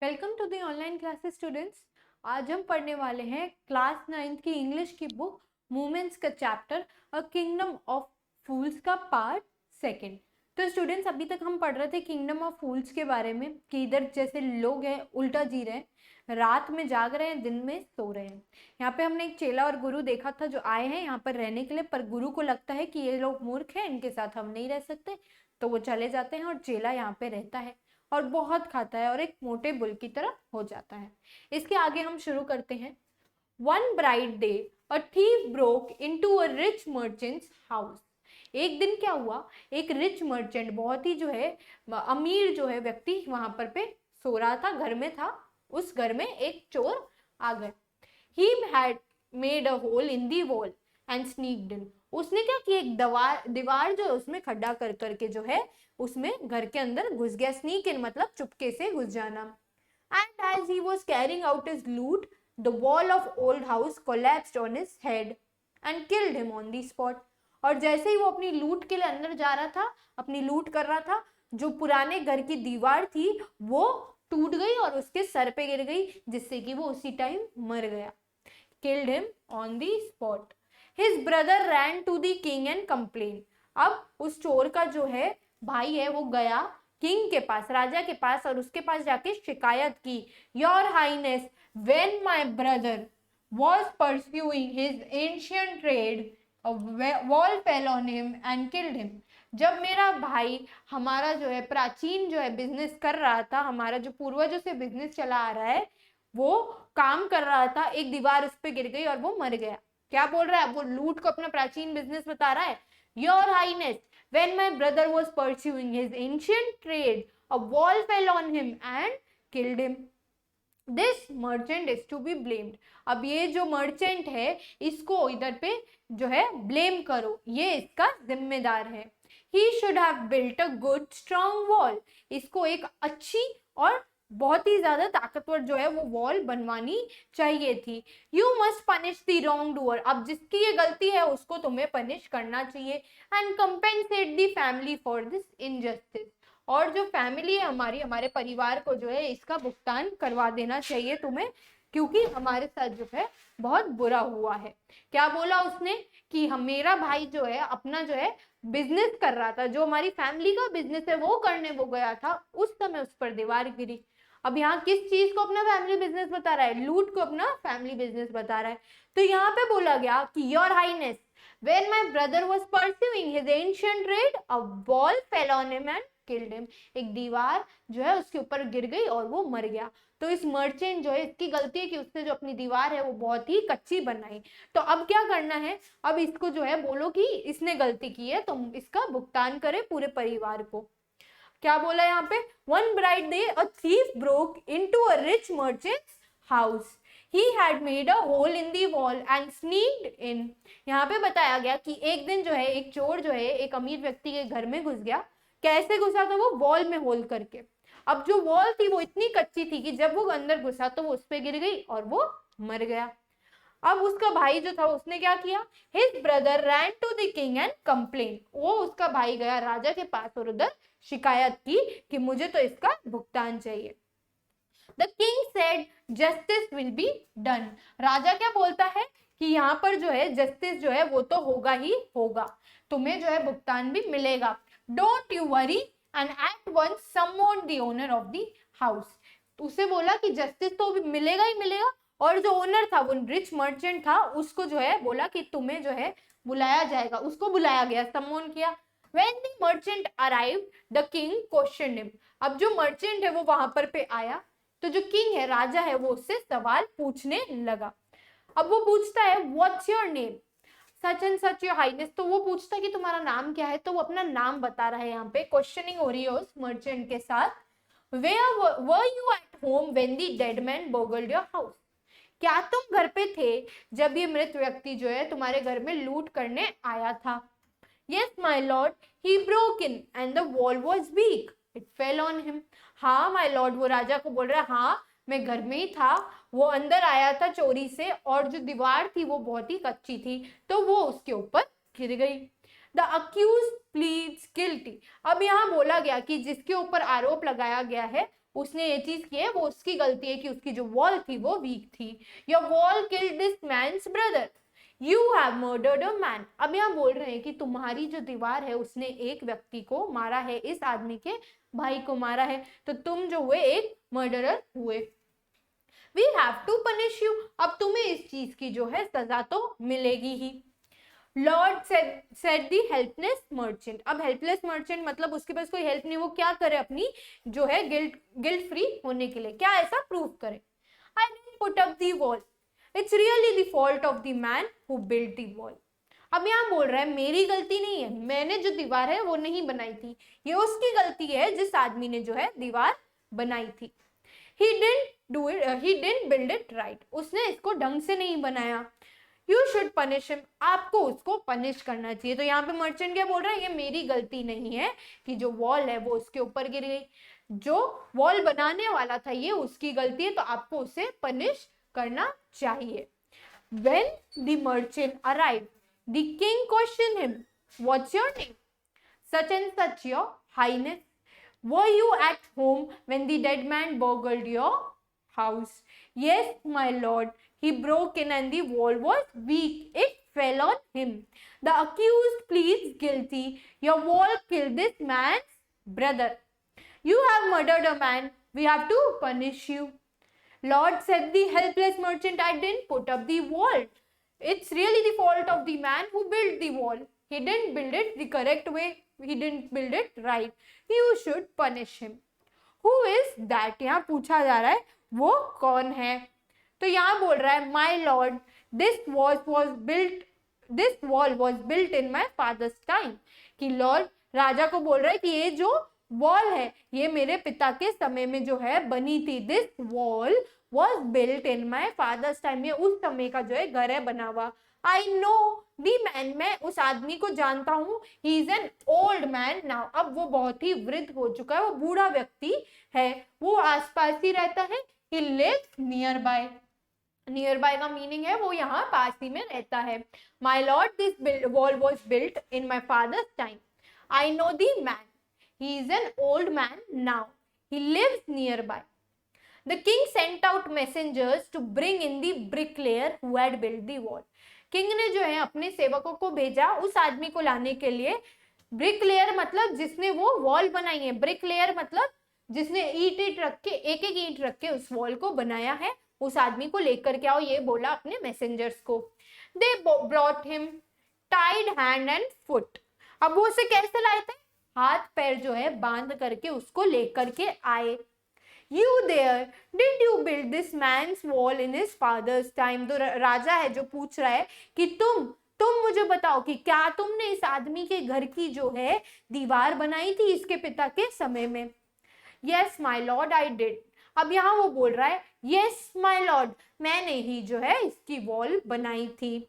Welcome to the online classes students. आज हम पढ़ने वाले हैं क्लास 9th की इंग्लिश की बुक मूमेंट्स का चैप्टर अ किंगडम ऑफ फूल्स का पार्ट सेकंड। तो स्टूडेंट्स, अभी तक हम पढ़ रहे थे किंगडम ऑफ फूल्स के बारे में कि इधर जैसे लोग हैं उल्टा जी रहे हैं, रात में जाग रहे हैं, दिन में सो रहे हैं। यहाँ पे हमने एक चेला और गुरु देखा था जो आए हैं यहाँ पर रहने के लिए, पर गुरु को लगता है कि ये लोग मूर्ख हैं, इनके साथ हम नहीं रह सकते, तो वो चले जाते हैं और चेला यहाँ पे रहता है और बहुत खाता है और एक मोटे बुल की तरह हो जाता है। इसके आगे हम शुरू करते हैं। One bright day a thief broke into a rich merchants house. एक दिन क्या हुआ, एक रिच मर्चेंट, बहुत ही जो है अमीर जो है व्यक्ति वहां पर पे सो रहा था, घर में था। उस घर में एक चोर आ गए। He had made a hole in the wall and sneaked in. उसने क्या किया, एक दीवार जो है उसमें खड्डा कर करके जो है उसमें घर के अंदर घुस गया। स्नीक इन मतलब चुपके से घुस जाना। And as he was carrying out his loot the wall of old house collapsed on his head and killed him on the spot. और जैसे ही वो अपनी लूट के लिए अंदर जा रहा था, अपनी लूट कर रहा था, जो पुराने घर की दीवार थी वो टूट गई और उसके सर पे गिर गई, जिससे कि वो उसी टाइम मर गया। Killed him on the spot. His brother ran to the king and complained. अब उस चोर का जो है भाई है वो गया किंग के पास, राजा के पास, और उसके पास जाके शिकायत की। Your highness, when my brother was pursuing his ancient trade, a wall fell on him and killed him. जब मेरा भाई हमारा जो है प्राचीन जो है बिजनेस कर रहा था, हमारा जो पूर्वजों से बिजनेस चला आ रहा है, वो काम कर रहा था, एक दीवार उस पर गिर गई और वो मर गया। क्या बोल रहा है, वो लूट को अपना प्राचीन बिजनेस बता रहा है। Your highness, when my brother was pursuing his ancient trade, a wall fell on him and killed him. This merchant is to be blamed. अब ये जो मर्चेंट है इसको इधर पे जो है ब्लेम करो, ये इसका जिम्मेदार है। He should have built a good strong wall. इसको एक अच्छी और बहुत ही ज्यादा ताकतवर जो है वो वॉल बनवानी चाहिए थी। You must punish the wrong doer. अब जिसकी ये गलती है उसको तुम्हें पनिश करना चाहिए। And compensate the family for this injustice. और जो फैमिली है हमारी, हमारे परिवार को जो है इसका भुगतान करवा देना चाहिए तुम्हें, क्योंकि हमारे साथ जो है बहुत बुरा हुआ है। क्या बोला उसने कि हम, मेरा भाई जो है अपना जो है बिजनेस कर रहा था, जो हमारी फैमिली का बिजनेस है वो करने वो गया था, उस समय उस पर दीवार गिरी। अब यहाँ किस चीज को अपना फैमिली बिजनेस बता रहा है, लूट को अपना फैमिली बिजनेस बता रहा है। तो यहाँ पे बोला गया कि your highness, when my brother was pursuing his ancient trade, a wall fell on him and killed him. एक दीवार जो है उसके ऊपर गिर गई और वो मर गया। तो इस मर्चेंट जो है इसकी गलती है कि उसने जो अपनी दीवार है वो बहुत ही कच्ची बनाई। तो अब क्या करना है, अब इसको जो है बोलो कि इसने गलती की है, तो इसका भुगतान करे पूरे परिवार को। क्या बोला यहाँ पे, one bright day a thief broke into a rich merchants house. He had made a hole in the wall and sneaked in. यहाँ पे बताया गया कि एक दिन जो है एक चोर जो है एक अमीर व्यक्ति के घर में घुस गया। कैसे घुसा, तो वो वॉल में होल करके। अब जो वॉल थी वो इतनी कच्ची थी कि जब वो अंदर घुसा तो वो उस पे गिर गई और वो मर गया। अब उसका भाई जो था उसने क्या किया, his brother ran to the king and complain. वो उसका भाई गया राजा के पास और उधर शिकायत की कि मुझे तो इसका भुगतान चाहिए। The king said justice will be done. राजा क्या बोलता है कि यहाँ पर जो है जस्टिस जो है वो तो होगा ही होगा, तुम्हें जो है भुगतान भी मिलेगा। Don't you worry and at once someone the owner of the house. उसे बोला कि जस्टिस तो भी मिलेगा ही मिलेगा, और जो ओनर था वो रिच मर्चेंट था, उसको जो है बोला कि तुम्हें जो है बुलाया जाएगा। उसको बुलाया गया, समवन किया। When the merchant arrived, the king questioned him. अब जो मर्चेंट है वो वहां पर पे आया, तो जो किंग है, राजा है, वो उससे सवाल पूछने लगा। अब वो पूछता है what's your name, such and such your highness. तो वो पूछता है कि तुम्हारा नाम क्या है, तो वो अपना नाम बता रहा है। यहाँ पे क्वेश्चनिंग हो रही है उस मर्चेंट के साथ। Where were you at home when the dead man burgled your house? क्या तुम घर पे थे जब ये मृत व्यक्ति जो है तुम्हारे घर में लूट करने आया था? Yes, my lord, he broke in and the wall was weak. It fell on him. हाँ my lord, वो राजा को बोल रहा है, हाँ मैं घर में ही था, वो अंदर आया था चोरी से और जो दीवार थी वो बहुत ही कच्ची थी, तो वो उसके ऊपर गिर गई। The accuse pleads guilty. अब यहाँ बोला गया कि जिसके ऊपर आरोप लगाया गया है उसने ये चीज की है, वो उसकी गलती है कि उसकी जो वॉल थी वो वीक थी। Your wall killed this man's brother, you have murdered a man. अब यहाँ बोल रहे हैं कि तुम्हारी जो दीवार है उसने एक व्यक्ति को मारा है, इस आदमी के भाई को मारा है, तो तुम जो हुए एक मर्डरर हुए। We have to punish you, अब तुम्हें इस चीज की जो है सजा तो मिलेगी ही। लॉर्ड सेड दी हेल्पलेस मर्चेंट, अब हेल्पलेस मर्चेंट मतलब उसके पास कोई हेल्प नहीं, वो क्या करे अपनी जो है गिल्ट फ्री होने के लिए, क्या ऐसा प्रूव करे। I didn't put up the wall, it's really the fault of the man who built the wall. अब यहाँ बोल रहा है मेरी गलती नहीं है, मैंने जो दीवार है वो नहीं बनाई थी, ये उसकी गलती है जिस आदमी ने जो है दीवार बनाई थी। He didn't build it right, उसने इसको ढंग से नहीं बनाया। You should punish him, आपको उसको पनिश करना चाहिए। तो यहाँ पे मर्चेंट क्या बोल रहा है, ये मेरी गलती नहीं है कि जो वॉल है वो उसके ऊपर गिर गई, जो वॉल बनाने वाला था ये उसकी गलती है, तो आपको उसे पनिश करना चाहिए। When the merchant arrived, the king questioned him, what's your name? Such and such, your highness. Were you at home when the dead man burgled your house? Yes, my lord. He broke in and the wall was weak. It fell on him. The accused pleads guilty. Your wall killed this man's brother. You have murdered a man. We have to punish you. Lord, said the helpless merchant, I didn't put up the wall. It's really the fault of the man who built the wall. He didn't build it the correct way. He didn't build it right. You should punish him. Who is that? यहाँ पूछा जा रहा है वो कौन है। तो यहाँ बोल रहा है my lord, this wall was built in my father's time, कि लॉर्ड राजा को बोल रहा है कि ये जो वॉल है ये मेरे पिता के समय में जो है बनी थी। This wall was built in my father's time, ये उस समय का जो है घर है बना हुआ। आई नो दी मैन, मैं उस आदमी को जानता हूँ। He is an old man now, अब वो बहुत ही वृद्ध हो चुका है, वो बूढ़ा व्यक्ति है, वो आसपास ही रहता है। He lives nearby, nearby का मीनिंग है वो यहाँ पास ही में रहता है। My lord, this wall was built in my father's time. I know the man, he is an old man now. He lives nearby. The king sent out messengers to bring in the bricklayer who had built the wall. King ने जो है अपने सेवकों को भेजा उस आदमी को लाने के लिए। ब्रिकलेयर मतलब जिसने वो वॉल बनाई है, ब्रिकलेयर मतलब जिसने ईट रख के एक एक ईंट रख के उस वॉल को बनाया है, उस आदमी को लेकर के आओ, ये बोला अपने मैसेंजर्स को। They brought him tied hand and foot. अब वो उसे कैसे लाए थे, हाथ पैर जो है बांध करके उसको लेकर के आए। You there, did you build this man's wall in his father's time? तो राजा है जो पूछ रहा है कि तुम मुझे बताओ कि क्या तुमने इस आदमी के घर की जो है दीवार बनाई थी इसके पिता के समय में। Yes my lord, I did. अब यहाँ वो बोल रहा है yes my lord, मैंने ही जो है इसकी वॉल बनाई थी।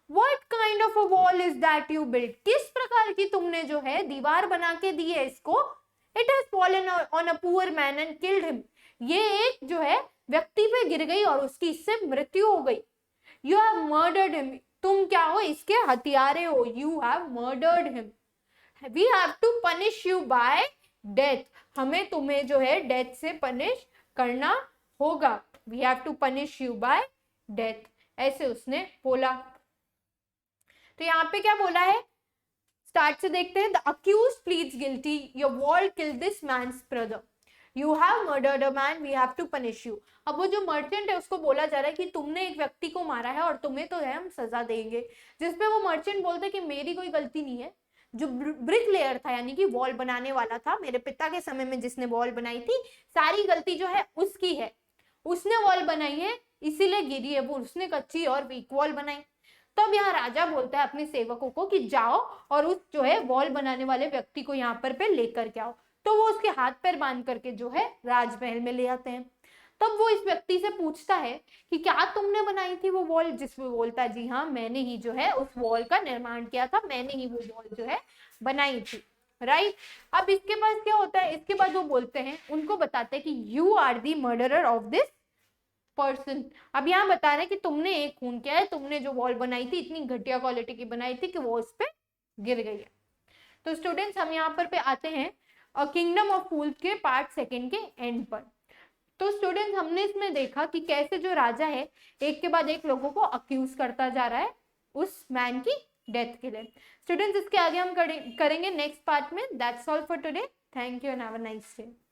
What kind of a wall is that you built? किस प्रकार की तुमने जो है दीवार बना के दी है इसको। It has fallen on a poor man and killed him. ये एक जो है व्यक्ति पे गिर गई और उसकी इससे मृत्यु हो गई। You have murdered him. तुम क्या हो, इसके हत्यारे हो। You have murdered him. We have to punish you by death. हमें तुम्हें जो है डेथ से पनिश करना होगा। We have to punish you by death. ऐसे उसने बोला। तो यहाँ पे क्या बोला है, स्टार्ट से देखते हैं। The accused pleads guilty, your wall killed this man's brother, you have murdered a man, we have to punish you. अब वो जो मर्चेंट है उसको बोला जा रहा है कि तुमने एक व्यक्ति को मारा है और तुम्हें तो है हम सजा देंगे। जिसपे वो मर्चेंट बोलता है कि मेरी कोई गलती नहीं है, जो ब्रिक लेयर था यानी कि वॉल बनाने वाला था मेरे पिता के समय में जिसने वॉल बनाई थी, सारी गलती जो है उसकी है, उसने वॉल बनाई है इसीलिए गिरी है वो, उसने कच्ची और वीक वॉल बनाई। तो अब यहाँ राजा बोलता है अपने सेवकों को कि जाओ और उस जो है वॉल बनाने वाले व्यक्ति को यहाँ पर पे लेकर के आओ। तो वो उसके हाथ पैर बांध करके जो है राजमहल में ले आते हैं। तब वो इस व्यक्ति से पूछता है कि क्या तुमने बनाई थी वो वॉल, जिसमें बोलता है जी हाँ मैंने ही जो है उस वॉल का निर्माण किया था, मैंने ही वो वॉल जो है बनाई थी, राइट। अब इसके बाद क्या होता है, इसके बाद वो बोलते हैं, उनको बताते हैं कि you are the murderer of this person. अब यहाँ बता रहे हैं कि तुमने एक खून किया है, तुमने जो वॉल बनाई थी इतनी घटिया क्वालिटी की बनाई थी कि वो उस पे गिर गई है। तो स्टूडेंट्स हम यहाँ पर पे आते हैं और किंगडम ऑफ फूल्स के पार्ट सेकंड के एंड पर। तो स्टूडेंट्स हमने इसमें देखा कि कैसे जो राजा है एक के बाद एक लोगों को अक्यूज करता जा रहा है उस मैन की डेथ के लिए। स्टूडेंट्स इसके आगे हम करेंगे नेक्स्ट पार्ट में। That's all for today. Thank you and have a nice day.